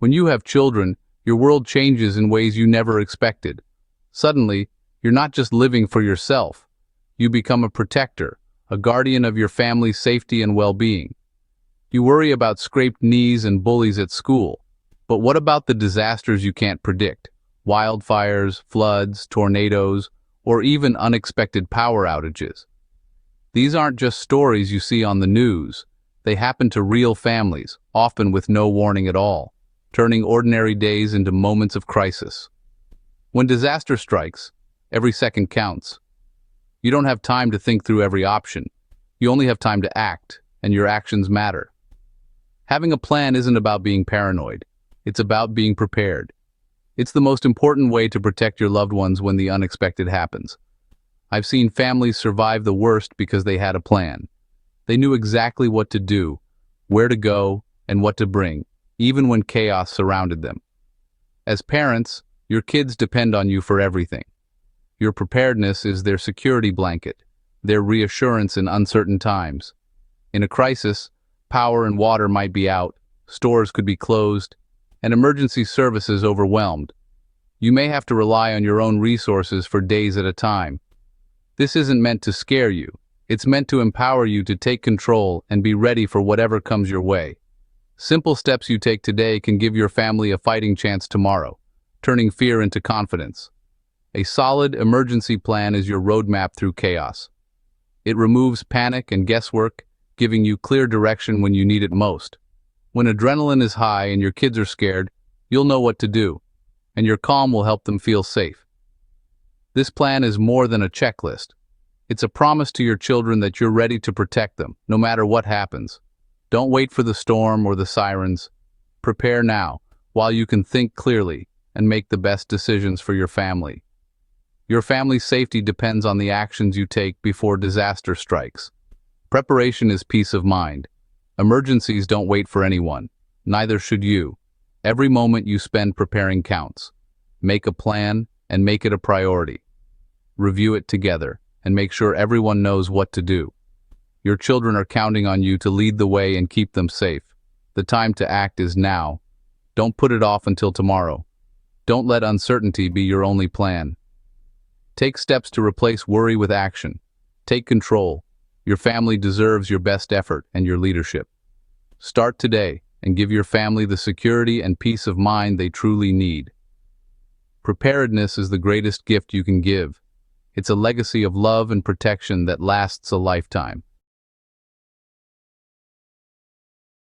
When you have children, your world changes in ways you never expected. Suddenly, you're not just living for yourself. You become a protector, a guardian of your family's safety and well-being. You worry about scraped knees and bullies at school. But what about the disasters you can't predict? Wildfires, floods, tornadoes, or even unexpected power outages. These aren't just stories you see on the news. They happen to real families, often with no warning at all, turning ordinary days into moments of crisis. When disaster strikes, every second counts. You don't have time to think through every option. You only have time to act, and your actions matter. Having a plan isn't about being paranoid. It's about being prepared. It's the most important way to protect your loved ones when the unexpected happens. I've seen families survive the worst because they had a plan. They knew exactly what to do, where to go, and what to bring, even when chaos surrounded them. As parents, your kids depend on you for everything. Your preparedness is their security blanket, their reassurance in uncertain times. In a crisis, power and water might be out, stores could be closed, and emergency services overwhelmed. You may have to rely on your own resources for days at a time. This isn't meant to scare you. It's meant to empower you to take control and be ready for whatever comes your way. Simple steps you take today can give your family a fighting chance tomorrow, turning fear into confidence. A solid emergency plan is your roadmap through chaos. It removes panic and guesswork, giving you clear direction when you need it most. When adrenaline is high and your kids are scared, you'll know what to do, and your calm will help them feel safe. This plan is more than a checklist. It's a promise to your children that you're ready to protect them, no matter what happens. Don't wait for the storm or the sirens. Prepare now, while you can think clearly and make the best decisions for your family. Your family's safety depends on the actions you take before disaster strikes. Preparation is peace of mind. Emergencies don't wait for anyone. Neither should you. Every moment you spend preparing counts. Make a plan and make it a priority. Review it together and make sure everyone knows what to do. Your children are counting on you to lead the way and keep them safe. The time to act is now. Don't put it off until tomorrow. Don't let uncertainty be your only plan. Take steps to replace worry with action. Take control. Your family deserves your best effort and your leadership. Start today and give your family the security and peace of mind they truly need. Preparedness is the greatest gift you can give. It's a legacy of love and protection that lasts a lifetime.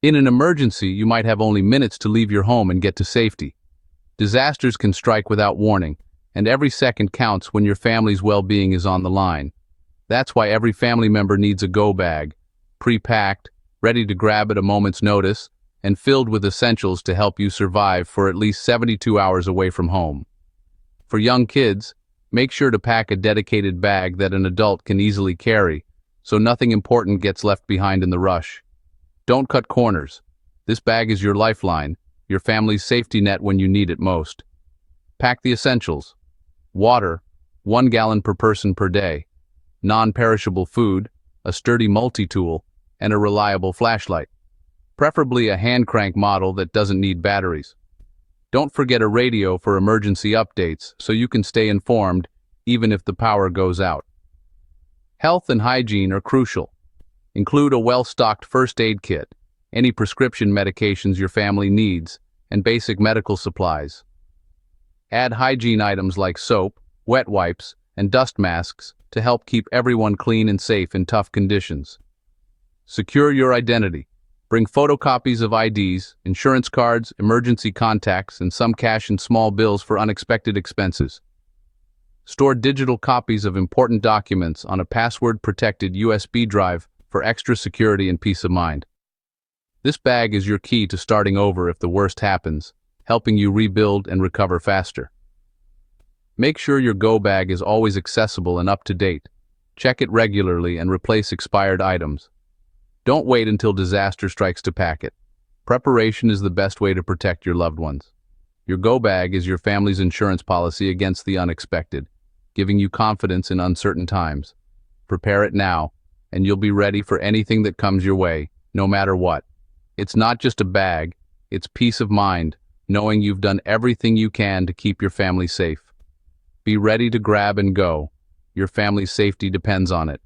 In an emergency, you might have only minutes to leave your home and get to safety. Disasters can strike without warning, and every second counts when your family's well-being is on the line. That's why every family member needs a go bag, pre-packed, ready to grab at a moment's notice, and filled with essentials to help you survive for at least 72 hours away from home. For young kids, make sure to pack a dedicated bag that an adult can easily carry, so nothing important gets left behind in the rush. Don't cut corners. This bag is your lifeline, your family's safety net when you need it most. Pack the essentials. Water, 1 gallon per person per day. Non-perishable food, a sturdy multi-tool, and a reliable flashlight. Preferably a hand crank model that doesn't need batteries. Don't forget a radio for emergency updates so you can stay informed even if the power goes out. Health and hygiene are crucial. Include a well-stocked first aid kit, any prescription medications your family needs, and basic medical supplies. Add hygiene items like soap, wet wipes, and dust masks to help keep everyone clean and safe in tough conditions. Secure your identity. Bring photocopies of IDs, insurance cards, emergency contacts, and some cash and small bills for unexpected expenses. Store digital copies of important documents on a password-protected USB drive for extra security and peace of mind. This bag is your key to starting over if the worst happens, helping you rebuild and recover faster. Make sure your go bag is always accessible and up to date. Check it regularly and replace expired items. Don't wait until disaster strikes to pack it. Preparation is the best way to protect your loved ones. Your go bag is your family's insurance policy against the unexpected, giving you confidence in uncertain times. Prepare it now, and you'll be ready for anything that comes your way, no matter what. It's not just a bag, it's peace of mind, knowing you've done everything you can to keep your family safe. Be ready to grab and go. Your family's safety depends on it.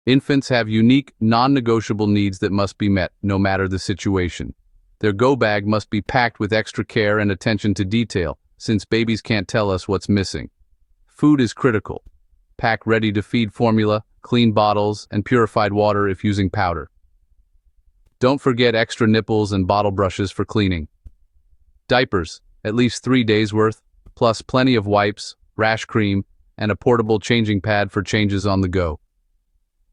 Infants have unique, non-negotiable needs that must be met, no matter the situation. Their go bag must be packed with extra care and attention to detail, since babies can't tell us what's missing. Food is critical. Pack ready-to-feed formula, clean bottles, and purified water if using powder. Don't forget extra nipples and bottle brushes for cleaning. Diapers, at least 3 days worth, plus plenty of wipes, rash cream, and a portable changing pad for changes on the go.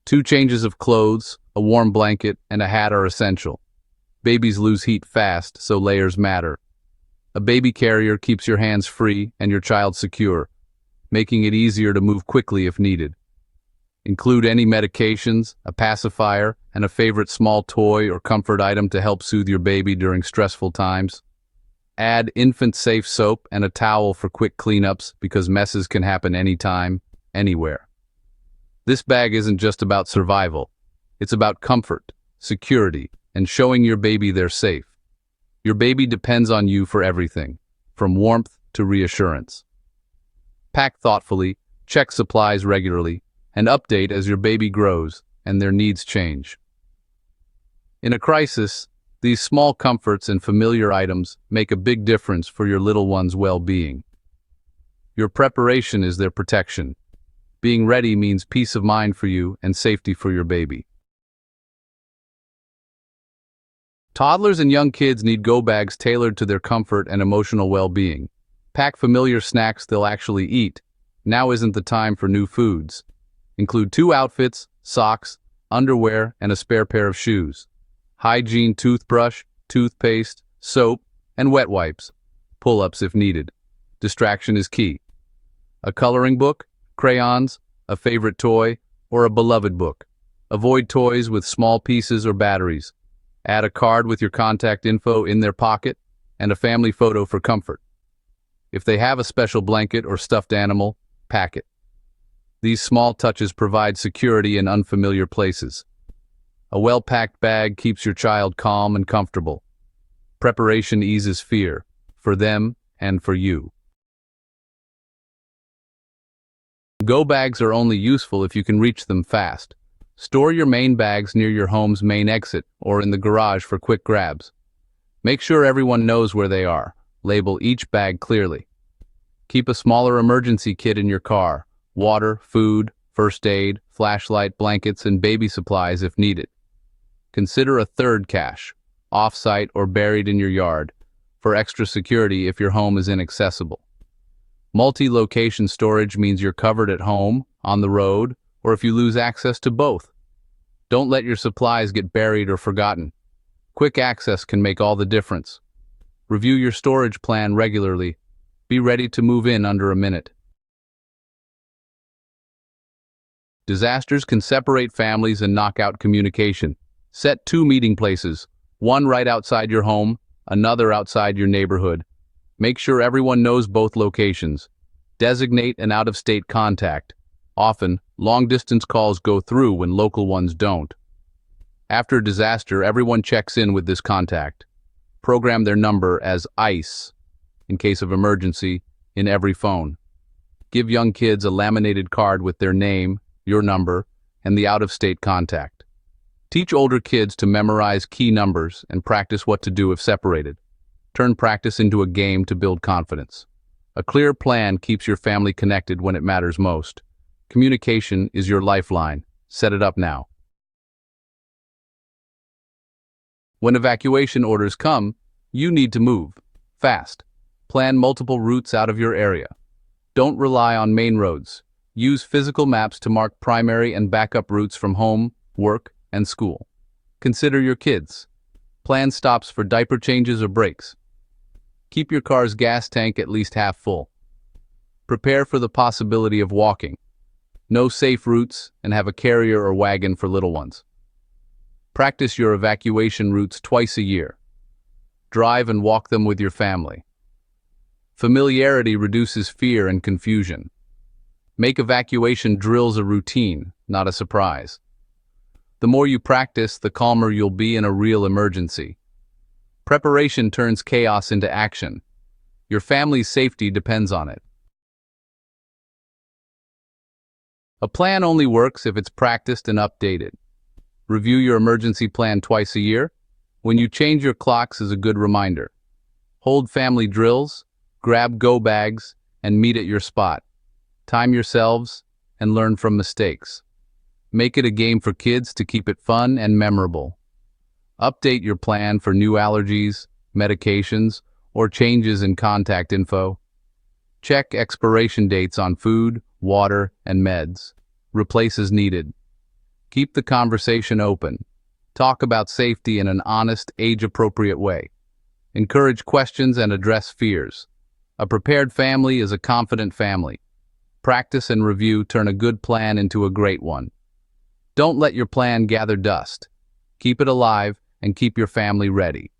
2 changes of clothes, a warm blanket, and a hat are essential. Babies lose heat fast, so layers matter. A baby carrier keeps your hands free and your child secure, making it easier to move quickly if needed. Include any medications, a pacifier, and a favorite small toy or comfort item to help soothe your baby during stressful times. Add infant-safe soap and a towel for quick cleanups because messes can happen anytime, anywhere. This bag isn't just about survival. It's about comfort, security, and showing your baby they're safe. Your baby depends on you for everything, from warmth to reassurance. Pack thoughtfully, check supplies regularly, and update as your baby grows and their needs change. In a crisis, these small comforts and familiar items make a big difference for your little one's well-being. Your preparation is their protection. Being ready means peace of mind for you and safety for your baby. Toddlers and young kids need go bags tailored to their comfort and emotional well-being. Pack familiar snacks they'll actually eat. Now isn't the time for new foods. Include 2 outfits, socks, underwear, and a spare pair of shoes. Hygiene toothbrush, toothpaste, soap, and wet wipes. Pull-ups if needed. Distraction is key. A coloring book, crayons, a favorite toy, or a beloved book. Avoid toys with small pieces or batteries. Add a card with your contact info in their pocket and a family photo for comfort. If they have a special blanket or stuffed animal, pack it. These small touches provide security in unfamiliar places. A well-packed bag keeps your child calm and comfortable. Preparation eases fear, for them and for you. Go bags are only useful if you can reach them fast. Store your main bags near your home's main exit or in the garage for quick grabs. Make sure everyone knows where they are. Label each bag clearly. Keep a smaller emergency kit in your car. Water, food, first aid, flashlight, blankets, and baby supplies if needed. Consider a third cache, off-site or buried in your yard, for extra security if your home is inaccessible. Multi-location storage means you're covered at home, on the road, or if you lose access to both. Don't let your supplies get buried or forgotten. Quick access can make all the difference. Review your storage plan regularly. Be ready to move in under a minute. Disasters can separate families and knock out communication. Set 2 meeting places, one right outside your home, another outside your neighborhood. Make sure everyone knows both locations. Designate an out-of-state contact. Often, long-distance calls go through when local ones don't. After a disaster, everyone checks in with this contact. Program their number as ICE, in case of emergency, in every phone. Give young kids a laminated card with their name, your number, and the out-of-state contact. Teach older kids to memorize key numbers and practice what to do if separated. Turn practice into a game to build confidence. A clear plan keeps your family connected when it matters most. Communication is your lifeline. Set it up now. When evacuation orders come, you need to move fast. Plan multiple routes out of your area. Don't rely on main roads. Use physical maps to mark primary and backup routes from home, work, and school. Consider your kids. Plan stops for diaper changes or breaks. Keep your car's gas tank at least half full. Prepare for the possibility of walking. Know safe routes and have a carrier or wagon for little ones. Practice your evacuation routes twice a year. Drive and walk them with your family. Familiarity reduces fear and confusion. Make evacuation drills a routine, not a surprise. The more you practice, the calmer you'll be in a real emergency. Preparation turns chaos into action. Your family's safety depends on it. A plan only works if it's practiced and updated. Review your emergency plan twice a year. When you change your clocks is a good reminder. Hold family drills, grab go bags, and meet at your spot. Time yourselves and learn from mistakes. Make it a game for kids to keep it fun and memorable. Update your plan for new allergies, medications, or changes in contact info. Check expiration dates on food, water, and meds. Replace as needed. Keep the conversation open. Talk about safety in an honest, age-appropriate way. Encourage questions and address fears. A prepared family is a confident family. Practice and review turn a good plan into a great one. Don't let your plan gather dust. Keep it alive and keep your family ready.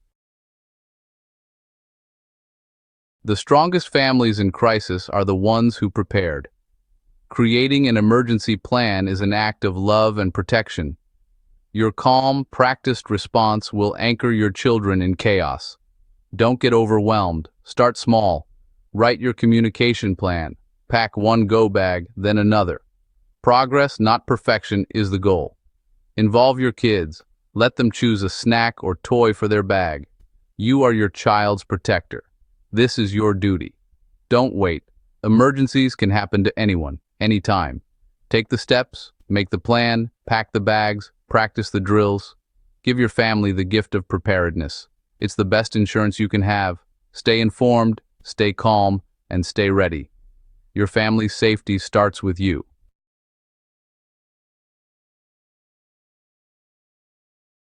The strongest families in crisis are the ones who prepared. Creating an emergency plan is an act of love and protection. Your calm, practiced response will anchor your children in chaos. Don't get overwhelmed. Start small. Write your communication plan. Pack one go bag, then another. Progress, not perfection, is the goal. Involve your kids. Let them choose a snack or toy for their bag. You are your child's protector. This is your duty. Don't wait. Emergencies can happen to anyone, anytime. Take the steps, make the plan, pack the bags, practice the drills. Give your family the gift of preparedness. It's the best insurance you can have. Stay informed, stay calm, and stay ready. Your family's safety starts with you.